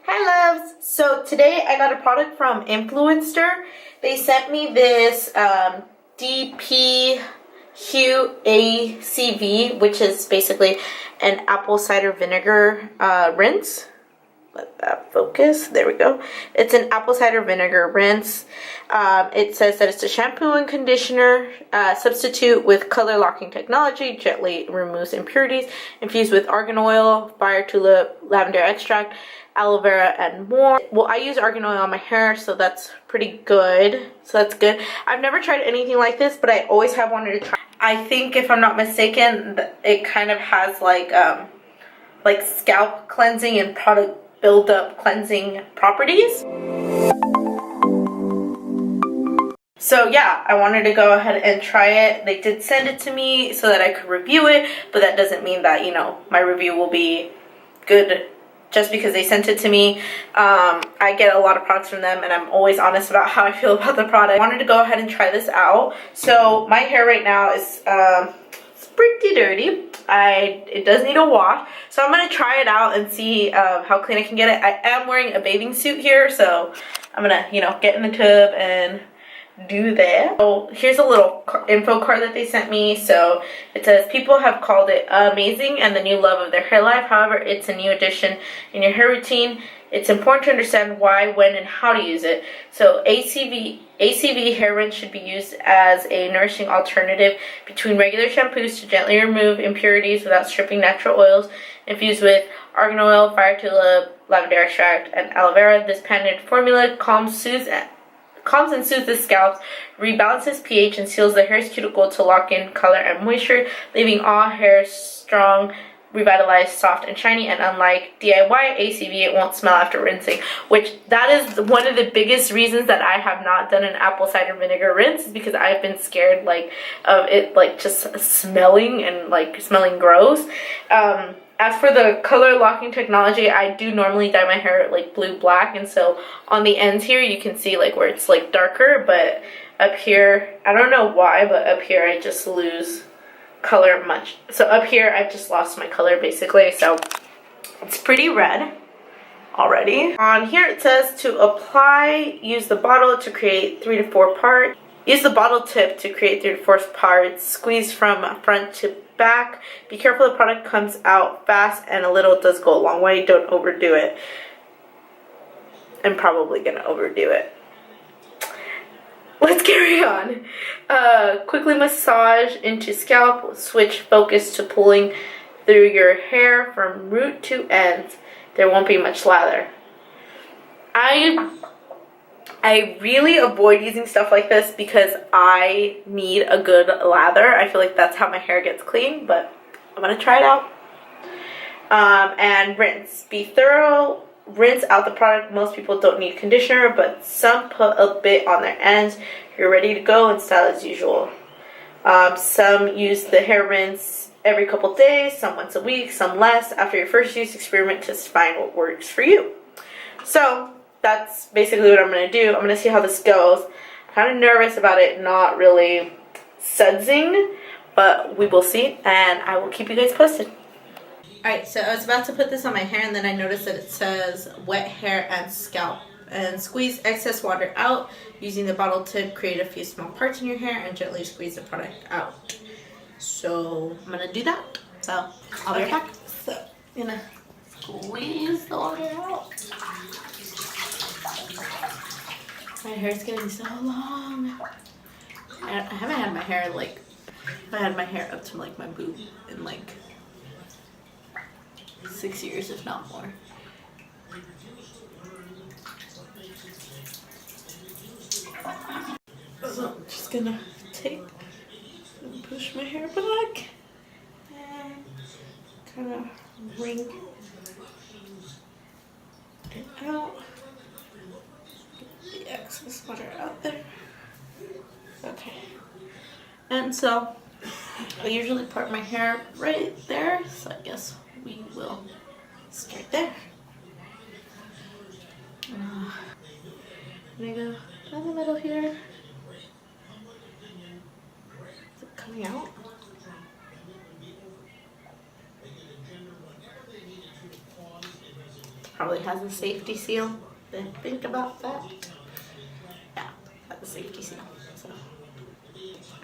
Hi loves! So today I got a product from Influencer. They sent me this DP Hue ACV, which is basically an apple cider vinegar rinse. Let that focus. There we go. It's an apple cider vinegar rinse. It says that it's a shampoo and conditioner substitute with color locking technology, gently removes impurities, infused with argan oil, fire tulip, lavender extract, aloe vera, and more. Well, I use argan oil on my hair, so that's pretty good. I've never tried anything like this, but I always have wanted to try. I think, if I'm not mistaken, it kind of has like scalp cleansing and product build-up cleansing properties. So yeah, I wanted to go ahead and try it. They did send it to me so that I could review it, but that doesn't mean that, you know, my review will be good just because they sent it to me. I get a lot of products from them and I'm always honest about how I feel about the product. I wanted to go ahead and try this out. So my hair right now is pretty dirty. It does need a wash, so I'm gonna try it out and see how clean I can get it. I am wearing a bathing suit here, so I'm gonna, you know, get in the tub and do that. So here's a little info card that they sent me. So it says, people have called it amazing and the new love of their hair life. However, it's a new addition in your hair routine. It's important to understand why, when, and how to use it. So ACV hair rinse should be used as a nourishing alternative between regular shampoos to gently remove impurities without stripping natural oils. Infused with argan oil, fire tulip, lavender extract, and aloe vera. This patented formula calms and soothes the scalp, rebalances pH, and seals the hair's cuticle to lock in color and moisture, leaving all hair strong, revitalized, soft, and shiny. And unlike DIY ACV, it won't smell after rinsing, which that is one of the biggest reasons that I have not done an apple cider vinegar rinse, is because I've been scared of it just smelling and smelling gross. As for the color locking technology, I do normally dye my hair blue black, and so on the ends here you can see where it's darker, but up here, I don't know why, but up here I just lose color much. So up here I've just lost my color basically, so it's pretty red already. On here it says to apply, use the bottle to create 3 to 4 parts. Use the bottle tip to create 3 to 4 parts. Squeeze from front to back. Be careful the product comes out fast, and a little does go a long way. Don't overdo it. I'm probably gonna overdo it. Let's carry on. Quickly massage into scalp. Switch focus to pulling through your hair from root to ends. There won't be much lather. I really avoid using stuff like this because I need a good lather. I feel like that's how my hair gets clean, but I'm gonna try it out. And rinse. Be thorough. Rinse out the product. Most people don't need conditioner, but some put a bit on their ends. You're ready to go and style as usual. Some use the hair rinse every couple days, some once a week, some less. After your first use, experiment to find what works for you. So that's basically what I'm going to do. I'm going to see how this goes. I'm kind of nervous about it not really sudsing, but we will see, and I will keep you guys posted. Alright, so I was about to put this on my hair, and then I noticed that it says wet hair and scalp. And squeeze excess water out. Using the bottle tip, create a few small parts in your hair and gently squeeze the product out. So I'm going to do that. So I'll be right back. So I'm going to squeeze the water out. My hair's getting so long. I haven't had my hair I had my hair up to my boob in 6 years, if not more. So I'm just gonna take and push my hair back and kind of wring it out. Get the excess water out there. Okay. And so I usually part my hair right there, so I guess we will start there. I'm gonna go down the middle here. Is it coming out? probably has a safety seal. Think about that. Yeah, has a safety seal. So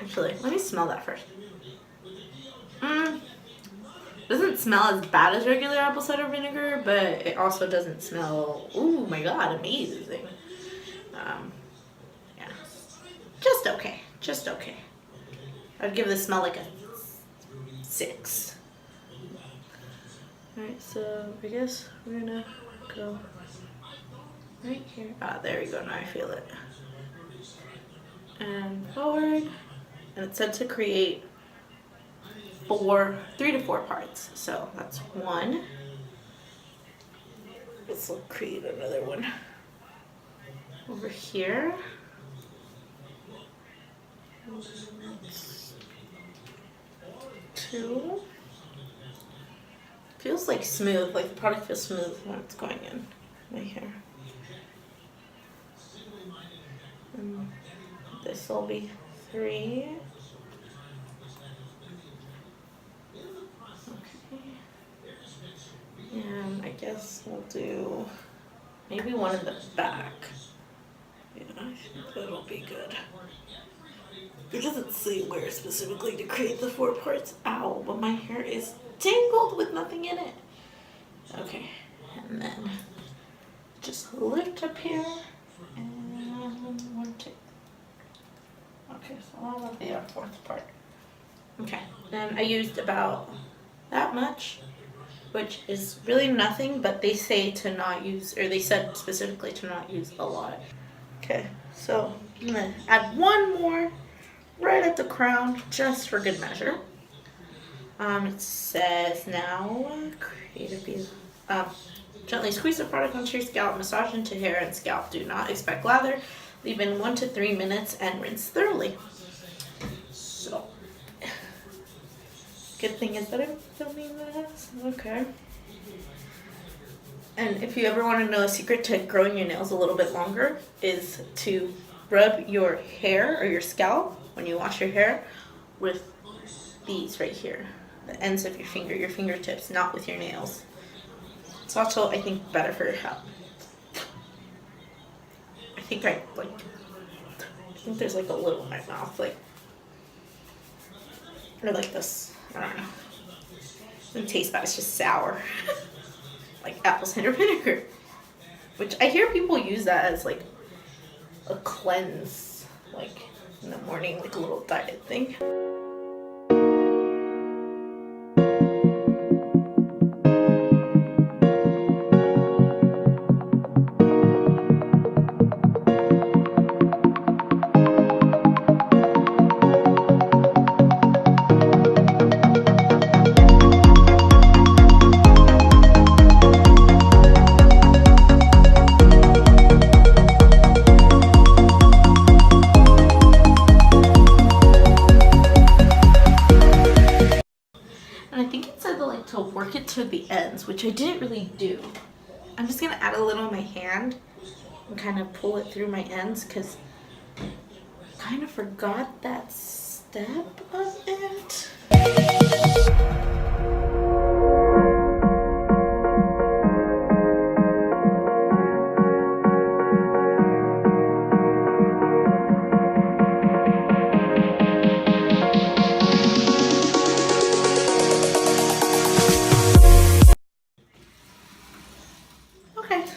actually, let me smell that first. Doesn't smell as bad as regular apple cider vinegar, but it also doesn't smell, oh my god, amazing. Yeah, just okay, just okay. I'd give this smell like a 6. Alright, so I guess we're gonna go right here. Ah, there we go, now I feel it. And forward, and it said to create 3 to 4 parts. So that's 1. Let's create another one over here. 2. Feels like smooth, like the product feels smooth when it's going in my hair. And this will be 3. And I guess we'll do maybe one in the back. Yeah, I think that'll be good. It doesn't say where specifically to create the 4 parts. Ow, but my hair is tangled with nothing in it. Okay, and then just lift up here and 1, 2. Okay, so that'll be our 4th part. Okay, and I used about that much, which is really nothing, but they say to not use, or they said specifically to not use a lot. Okay, so I'm gonna add 1 more right at the crown, just for good measure. It says now, gently squeeze the product onto your scalp, massage into hair and scalp. Do not expect lather. Leave in 1 to 3 minutes and rinse thoroughly. So, good thing is that I'm filming this. Okay. And if you ever want to know a secret to growing your nails a little bit longer, is to rub your hair or your scalp when you wash your hair with these right here, the ends of your fingertips, not with your nails. It's also, I think, better for your health. I think there's like a little in my mouth, like, or like this. I don't know. It doesn't taste bad. It's just sour, like apple cider vinegar, which I hear people use that as like a cleanse, like in the morning, like a little diet thing. To work it to the ends, which I didn't really do. I'm just gonna add a little on my hand and kind of pull it through my ends because I kind of forgot that step of it.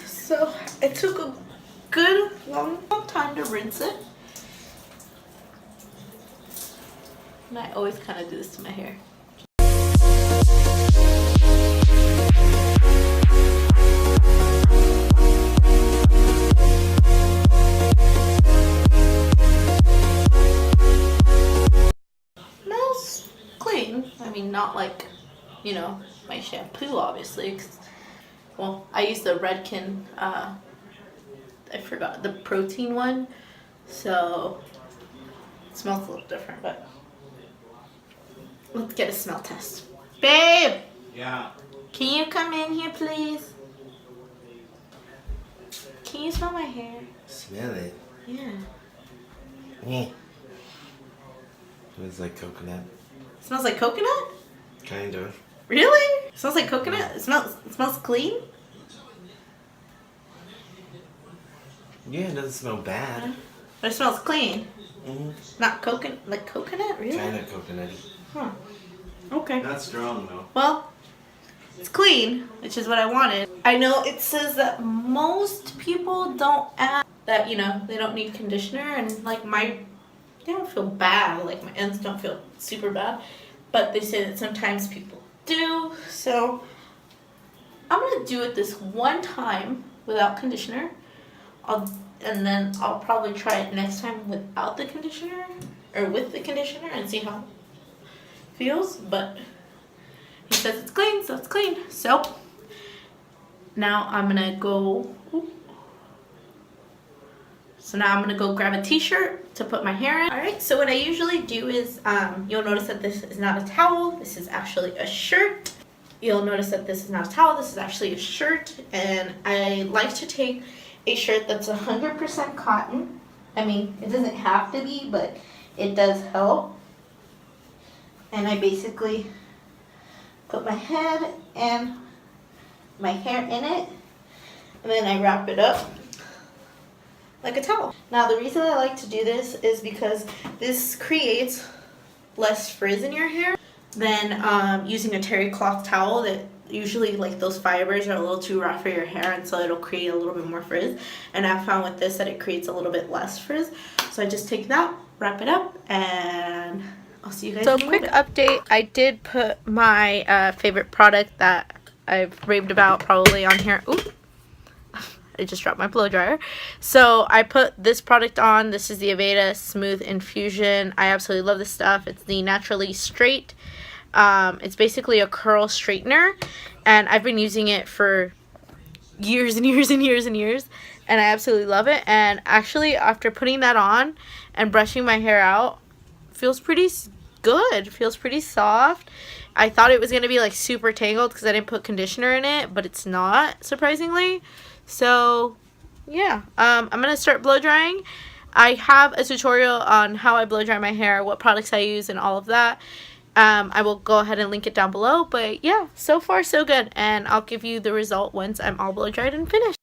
So it took a good long time to rinse it. And I always kind of do this to my hair. Smells clean. I mean, not like, you know, my shampoo, obviously. Well, I use the Redken, I forgot, the protein one, so it smells a little different, but let's get a smell test. Babe! Yeah? Can you come in here, please? Can you smell my hair? Smell it? Yeah. It smells like coconut. It smells like coconut? Kind of. Really? It smells like coconut? It smells clean? Yeah, it doesn't smell bad. But it smells clean. Mm-hmm. Not coconut, really? Kind of coconutty. Huh. Okay. Not strong though. Well, it's clean, which is what I wanted. I know it says that most people don't add that, you know, they don't need conditioner, and like they don't feel bad. Like my ends don't feel super bad, but they say that sometimes people do. So I'm gonna do it this one time without conditioner. And then I'll probably try it next time without the conditioner, or with the conditioner, and see how it feels. But he says it's clean, so it's clean. So now I'm gonna go. So now I'm gonna go grab a t-shirt to put my hair in. All right. So what I usually do is, you'll notice that this is not a towel. This is actually a shirt. You'll notice that this is not a towel. This is actually a shirt, and I like to take a shirt that's 100% cotton. I mean, it doesn't have to be, but it does help. And I basically put my head and my hair in it, and then I wrap it up like a towel. Now, the reason I like to do this is because this creates less frizz in your hair than using a terry cloth towel that usually, like, those fibers are a little too rough for your hair, and so it'll create a little bit more frizz. And I found with this that it creates a little bit less frizz. So I just take that, wrap it up, and I'll see you guys. So quick update, I did put my favorite product that I've raved about probably on here. Oop, I just dropped my blow dryer. So I put this product on. This is the Aveda Smooth Infusion. I absolutely love this stuff. It's the Naturally Straight. It's basically a curl straightener, and I've been using it for years and years and years and years, and I absolutely love it. And actually, after putting that on and brushing my hair out, feels pretty good. Feels pretty soft. I thought it was going to be like super tangled because I didn't put conditioner in it, but it's not, surprisingly. So yeah, I'm going to start blow drying. I have a tutorial on how I blow dry my hair, what products I use, and all of that. I will go ahead and link it down below. But yeah, so far so good, and I'll give you the result once I'm all blow dried and finished.